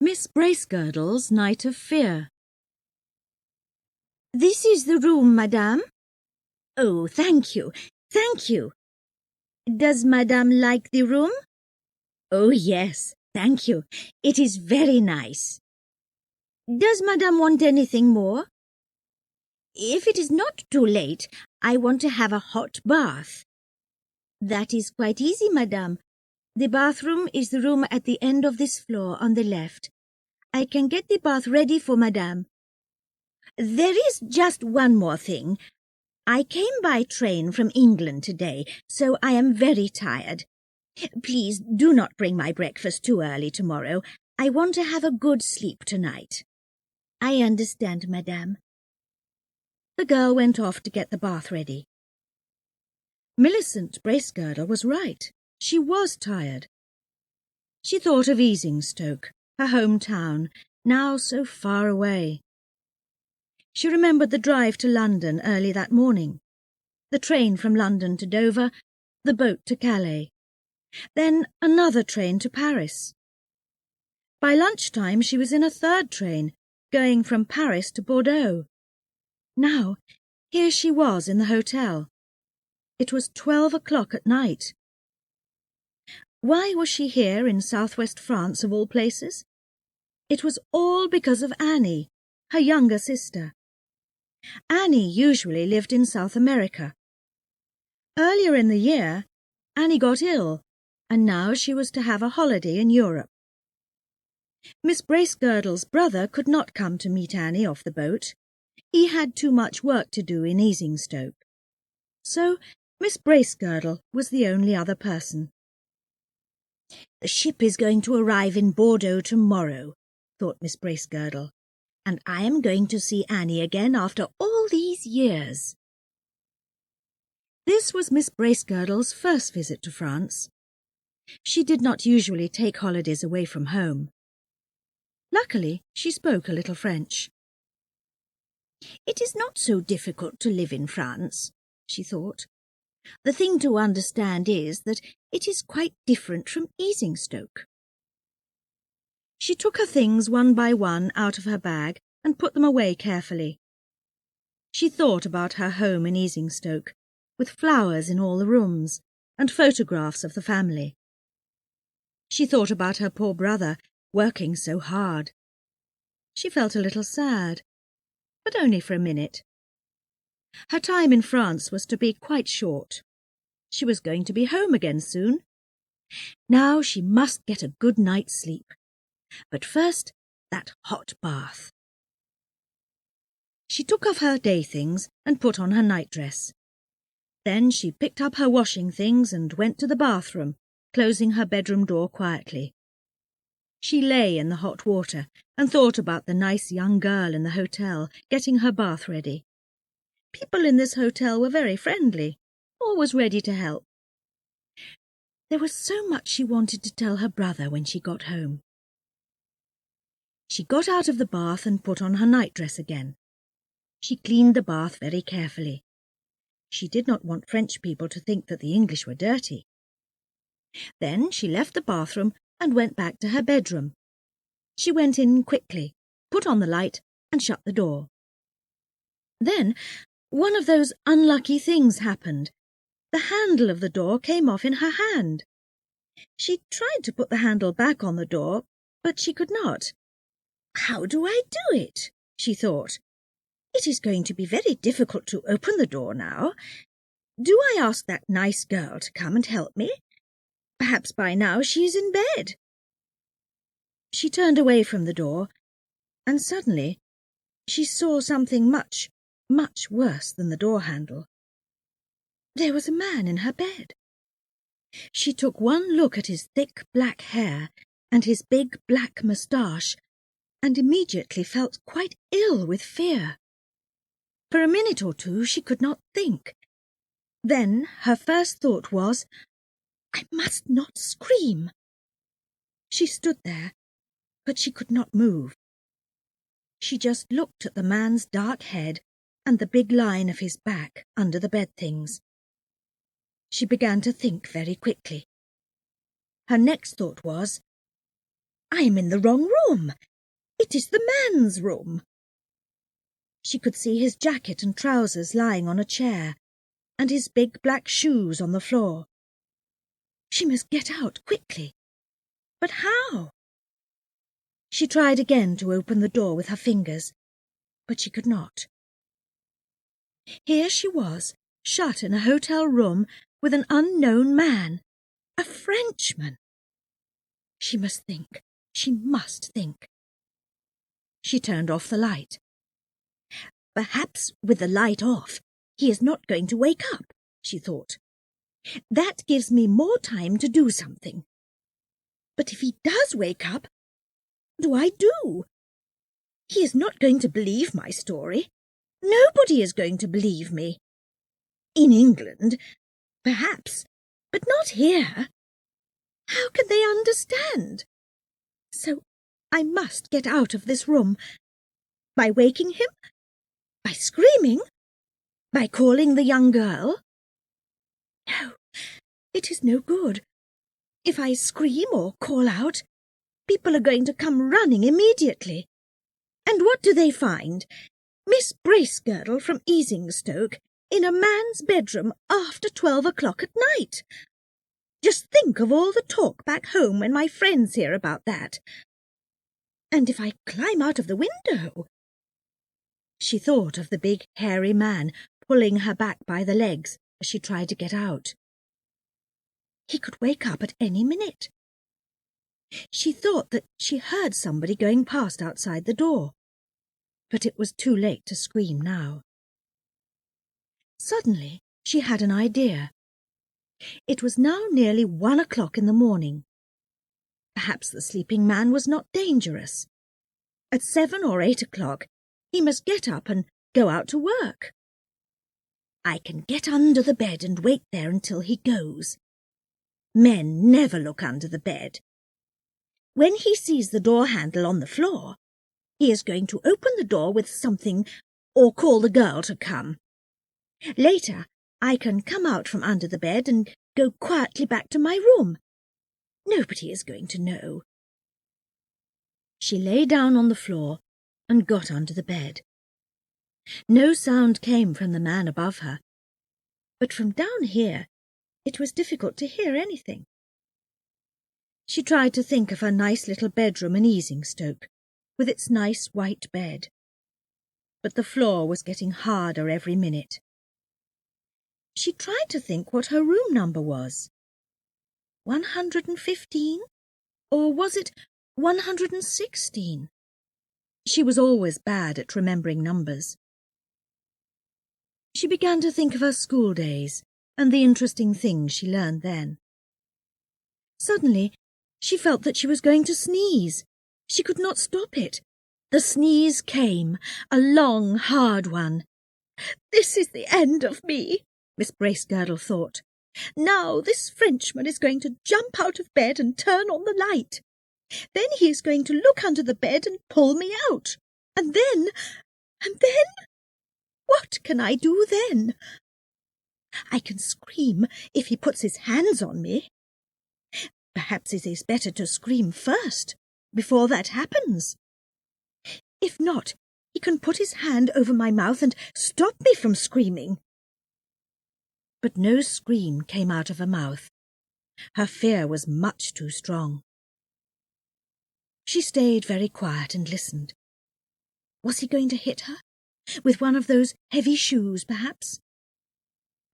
Miss Bracegirdle's Night of Fear. This is the room, madame. Oh, thank you, thank you. Does madame like the room? Oh, yes, thank you. It is very nice. Does madame want anything more? If it is not too late, I want to have a hot bath. That is quite easy, madame. The bathroom is the room at the end of this floor on the left. I can get the bath ready for madame. There is just one more thing. I came by train from England today, so I am very tired. Please do not bring my breakfast too early tomorrow. I want to have a good sleep tonight. I understand, madame. The girl went off to get the bath ready. Millicent Bracegirdle was right. She was tired. She thought of Easingstoke, her hometown, now so far away. She remembered the drive to London early that morning, the train from London to Dover, the boat to Calais, then another train to Paris. By lunchtime she was in a third train, going from Paris to Bordeaux. Now, here she was in the hotel. It was 12 o'clock at night. Why was she here in southwest France of all places? It was all because of Annie, her younger sister. Annie usually lived in South America. Earlier in the year, Annie got ill, and now she was to have a holiday in Europe. Miss Bracegirdle's brother could not come to meet Annie off the boat. He had too much work to do in Easingstoke. So Miss Bracegirdle was the only other person. The ship is going to arrive in Bordeaux tomorrow, thought Miss Bracegirdle, and I am going to see Annie again after all these years. This was Miss Bracegirdle's first visit to France. She did not usually take holidays away from home. Luckily, she spoke a little French. It is not so difficult to live in France, she thought. The thing to understand is that it is quite different from Easingstoke. She took her things one by one out of her bag and put them away carefully. She thought about her home in Easingstoke, with flowers in all the rooms and photographs of the family. She thought about her poor brother, working so hard. She felt a little sad, but only for a minute. Her time in France was to be quite short. She was going to be home again soon. Now she must get a good night's sleep. But first, that hot bath. She took off her day things and put on her nightdress. Then she picked up her washing things and went to the bathroom, closing her bedroom door quietly. She lay in the hot water and thought about the nice young girl in the hotel getting her bath ready. People in this hotel were very friendly, always ready to help. There was so much she wanted to tell her brother when she got home. She got out of the bath and put on her nightdress again. She cleaned the bath very carefully. She did not want French people to think that the English were dirty. Then she left the bathroom and went back to her bedroom. She went in quickly, put on the light and shut the door. Then one of those unlucky things happened. The handle of the door came off in her hand. She tried to put the handle back on the door, but she could not. How do I do it? She thought. It is going to be very difficult to open the door now. Do I ask that nice girl to come and help me? Perhaps by now she is in bed. She turned away from the door, and suddenly she saw something much, much worse than the door handle. There was a man in her bed. She took one look at his thick black hair and his big black moustache, and immediately felt quite ill with fear. For a minute or two she could not think. Then her first thought was, I must not scream. She stood there, but she could not move. She just looked at the man's dark head and the big line of his back under the bed things. She began to think very quickly. Her next thought was, I'm in the wrong room. It is the man's room. She could see his jacket and trousers lying on a chair, and his big black shoes on the floor. She must get out quickly. But how? She tried again to open the door with her fingers, but she could not. Here she was, shut in a hotel room with an unknown man, a Frenchman. She must think. She must think. She turned off the light. Perhaps with the light off, he is not going to wake up, she thought. That gives me more time to do something. But if he does wake up, what do I do? He is not going to believe my story. Nobody is going to believe me. In England, perhaps, but not here. How can they understand? So I must get out of this room. By waking him? By screaming? By calling the young girl? No, it is no good. If I scream or call out, people are going to come running immediately. And what do they find? Miss Bracegirdle from Easingstoke in a man's bedroom after 12 o'clock at night. Just think of all the talk back home when my friends hear about that. And if I climb out of the window? She thought of the big hairy man pulling her back by the legs as she tried to get out. He could wake up at any minute. She thought that she heard somebody going past outside the door, but it was too late to scream now. Suddenly she had an idea. It was now nearly 1 o'clock in the morning. Perhaps the sleeping man was not dangerous. At 7 or 8 o'clock he must get up and go out to work. I can get under the bed and wait there until he goes. Men never look under the bed. When he sees the door handle on the floor, he is going to open the door with something or call the girl to come. Later, I can come out from under the bed and go quietly back to my room. Nobody is going to know. She lay down on the floor and got under the bed. No sound came from the man above her, but from down here it was difficult to hear anything. She tried to think of her nice little bedroom in Easingstoke, with its nice white bed. But the floor was getting harder every minute. She tried to think what her room number was. 115? Or was it 116? She was always bad at remembering numbers. She began to think of her school days and the interesting things she learned then. Suddenly, she felt that she was going to sneeze. She could not stop it. The sneeze came, a long, hard one. This is the end of me, Miss Bracegirdle thought. Now this Frenchman is going to jump out of bed and turn on the light. Then he is going to look under the bed and pull me out. And then... What can I do then? I can scream if he puts his hands on me. Perhaps it is better to scream first, before that happens. If not, he can put his hand over my mouth and stop me from screaming. But no scream came out of her mouth. Her fear was much too strong. She stayed very quiet and listened. Was he going to hit her? With one of those heavy shoes, perhaps?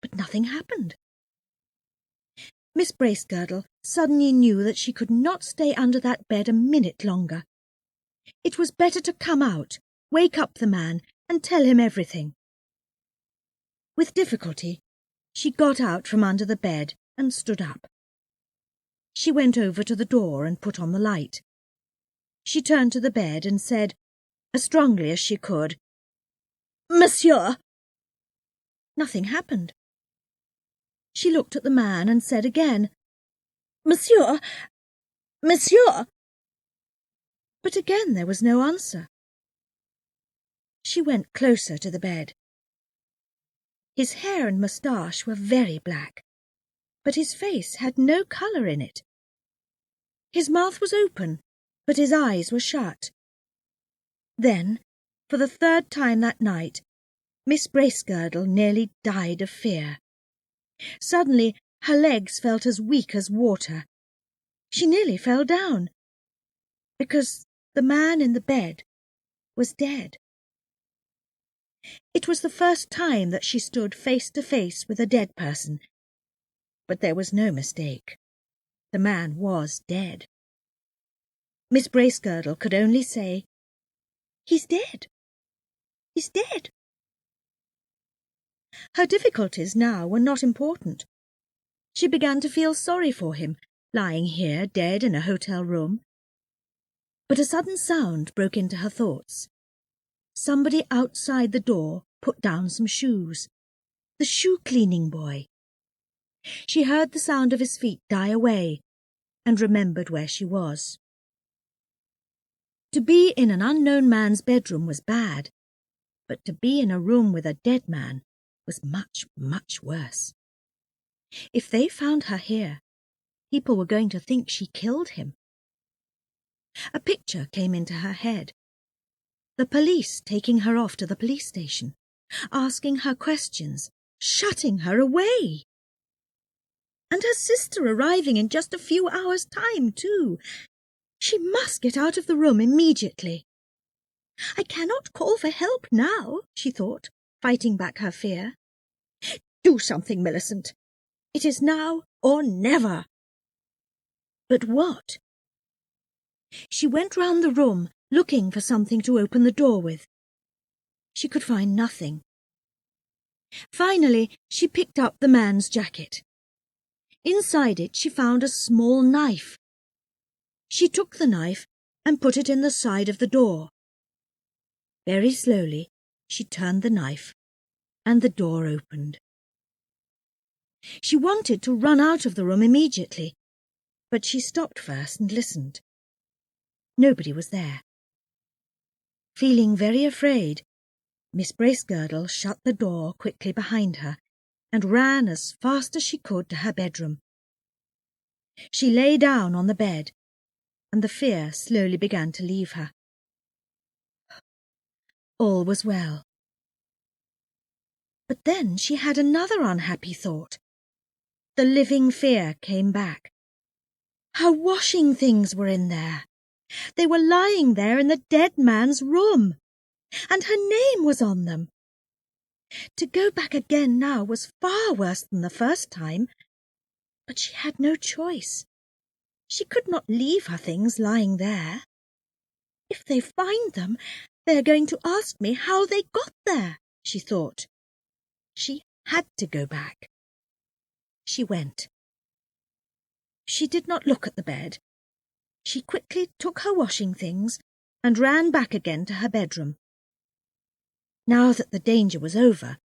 But nothing happened. Miss Bracegirdle suddenly knew that she could not stay under that bed a minute longer. It was better to come out, wake up the man, and tell him everything. With difficulty, she got out from under the bed and stood up. She went over to the door and put on the light. She turned to the bed and said, as strongly as she could, "Monsieur!" Nothing happened. She looked at the man and said again, "Monsieur! Monsieur!" But again there was no answer. She went closer to the bed. His hair and moustache were very black, but his face had no colour in it. His mouth was open, but his eyes were shut. Then, for the third time that night, Miss Bracegirdle nearly died of fear. Suddenly her legs felt as weak as water. She nearly fell down, because the man in the bed was dead. It was the first time that she stood face to face with a dead person, but there was no mistake. The man was dead. Miss Bracegirdle could only say, "He's dead. He's dead." Her difficulties now were not important. She began to feel sorry for him, lying here dead in a hotel room. But a sudden sound broke into her thoughts. Somebody outside the door put down some shoes. The shoe-cleaning boy. She heard the sound of his feet die away and remembered where she was. To be in an unknown man's bedroom was bad, but to be in a room with a dead man was much, much worse. If they found her here, people were going to think she killed him. A picture came into her head. The police taking her off to the police station, asking her questions, shutting her away. And her sister arriving in just a few hours' time, too. She must get out of the room immediately. I cannot call for help now, she thought, fighting back her fear. Do something, Millicent. It is now or never. But what? She went round the room, looking for something to open the door with. She could find nothing. Finally, she picked up the man's jacket. Inside it she found a small knife. She took the knife and put it in the side of the door. Very slowly she turned the knife, and the door opened. She wanted to run out of the room immediately, but she stopped first and listened. Nobody was there. Feeling very afraid, Miss Bracegirdle shut the door quickly behind her and ran as fast as she could to her bedroom. She lay down on the bed, and the fear slowly began to leave her. All was well. But then she had another unhappy thought. The living fear came back. Her washing things were in there. They were lying there in the dead man's room, and her name was on them. To go back again now was far worse than the first time, but she had no choice. She could not leave her things lying there. If they find them, they are going to ask me how they got there, she thought. She had to go back. She went. She did not look at the bed. She quickly took her washing things and ran back again to her bedroom. Now that the danger was over,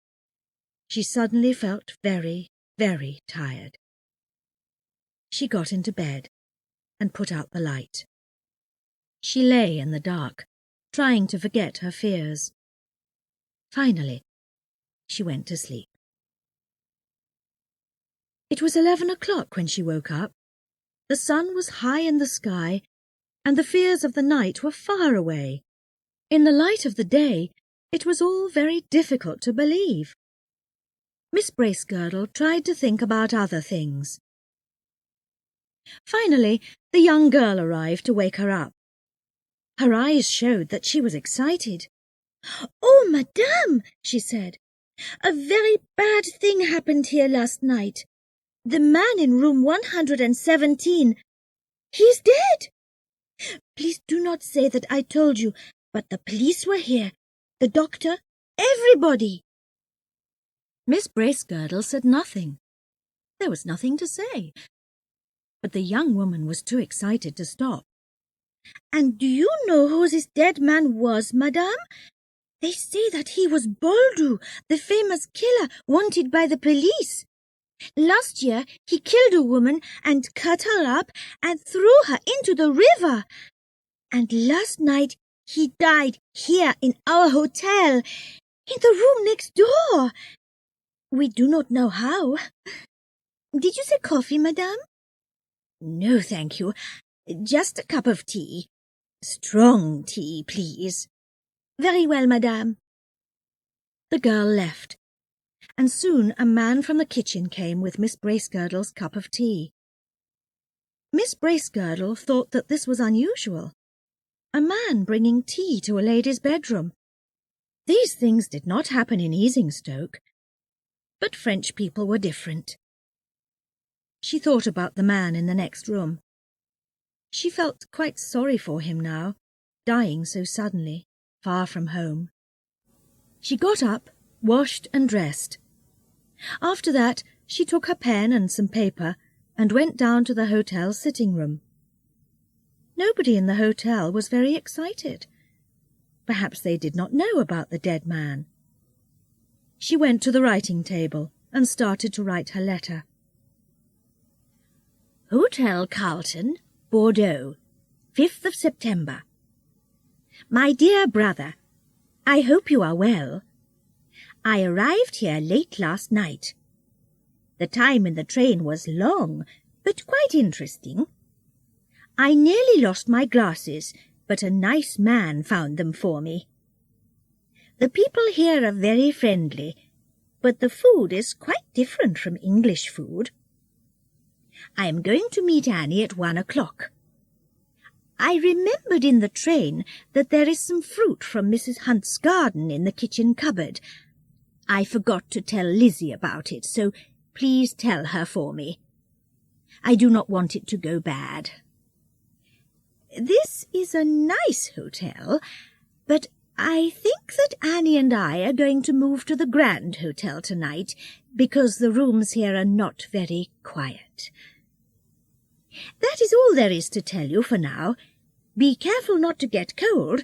she suddenly felt very, very tired. She got into bed and put out the light. She lay in the dark, trying to forget her fears. Finally, she went to sleep. It was 11 o'clock when she woke up. The sun was high in the sky, and the fears of the night were far away. In the light of the day, it was all very difficult to believe. Miss Bracegirdle tried to think about other things. Finally, the young girl arrived to wake her up. Her eyes showed that she was excited. "Oh, madame," she said, "a very bad thing happened here last night. The man in room 117, he's dead. Please do not say that I told you, but the police were here, the doctor, everybody." Miss Bracegirdle said nothing. There was nothing to say. But the young woman was too excited to stop. "And do you know who this dead man was, madame? They say that he was Boldu, the famous killer wanted by the police. Last year he killed a woman and cut her up and threw her into the river. And last night he died here in our hotel, in the room next door. We do not know how. Did you say coffee, madame?" "No, thank you. Just a cup of tea. Strong tea, please. Very well, madame. The girl left, and soon a man from the kitchen came with Miss Bracegirdle's cup of tea. Miss Bracegirdle thought that this was unusual. A man bringing tea to a lady's bedroom. These things did not happen in Easingstoke. But French people were different. She thought about the man in the next room. She felt quite sorry for him now, dying so suddenly, far from home. She got up, washed and dressed. After that, she took her pen and some paper and went down to the hotel sitting room. Nobody in the hotel was very excited. Perhaps they did not know about the dead man. She went to the writing table and started to write her letter. Hotel Carlton, Bordeaux, 5th of September. My dear brother, I hope you are well. I arrived here late last night. The time in the train was long, but quite interesting. I nearly lost my glasses, but a nice man found them for me. The people here are very friendly, but the food is quite different from English food. I am going to meet Annie at 1 o'clock. I remembered in the train that there is some fruit from Mrs. Hunt's garden in the kitchen cupboard. I forgot to tell Lizzie about it, so please tell her for me. I do not want it to go bad. This is a nice hotel, but I think that Annie and I are going to move to the Grand Hotel tonight because the rooms here are not very quiet. That is all there is to tell you for now. Be careful not to get cold.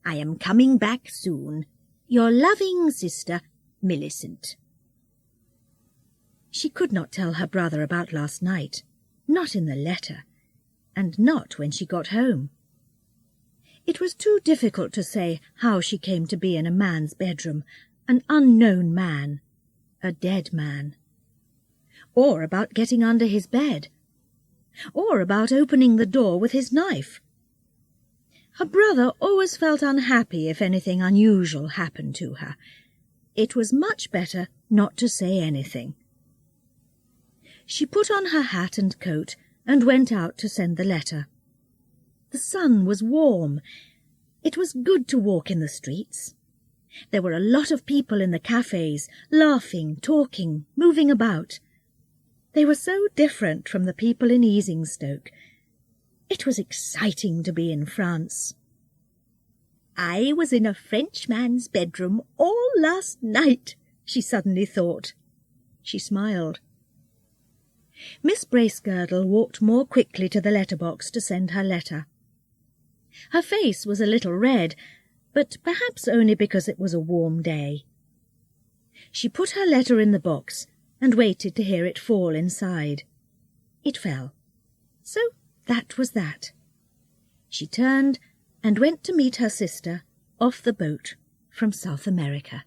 I am coming back soon. Your loving sister, Millicent. She could not tell her brother about last night, not in the letter, and not when she got home. It was too difficult to say how she came to be in a man's bedroom, an unknown man, a dead man, or about getting under his bed, or about opening the door with his knife. Her brother always felt unhappy if anything unusual happened to her. It was much better not to say anything. She put on her hat and coat and went out to send the letter. The sun was warm. It was good to walk in the streets. There were a lot of people in the cafes, laughing, talking, moving about. They were so different from the people in Easingstoke. It was exciting to be in France. I was in a Frenchman's bedroom all last night, she suddenly thought. She smiled. Miss Bracegirdle walked more quickly to the letterbox to send her letter. Her face was a little red, but perhaps only because it was a warm day. She put her letter in the box and waited to hear it fall inside. It fell. So that was that. She turned and went to meet her sister off the boat from South America.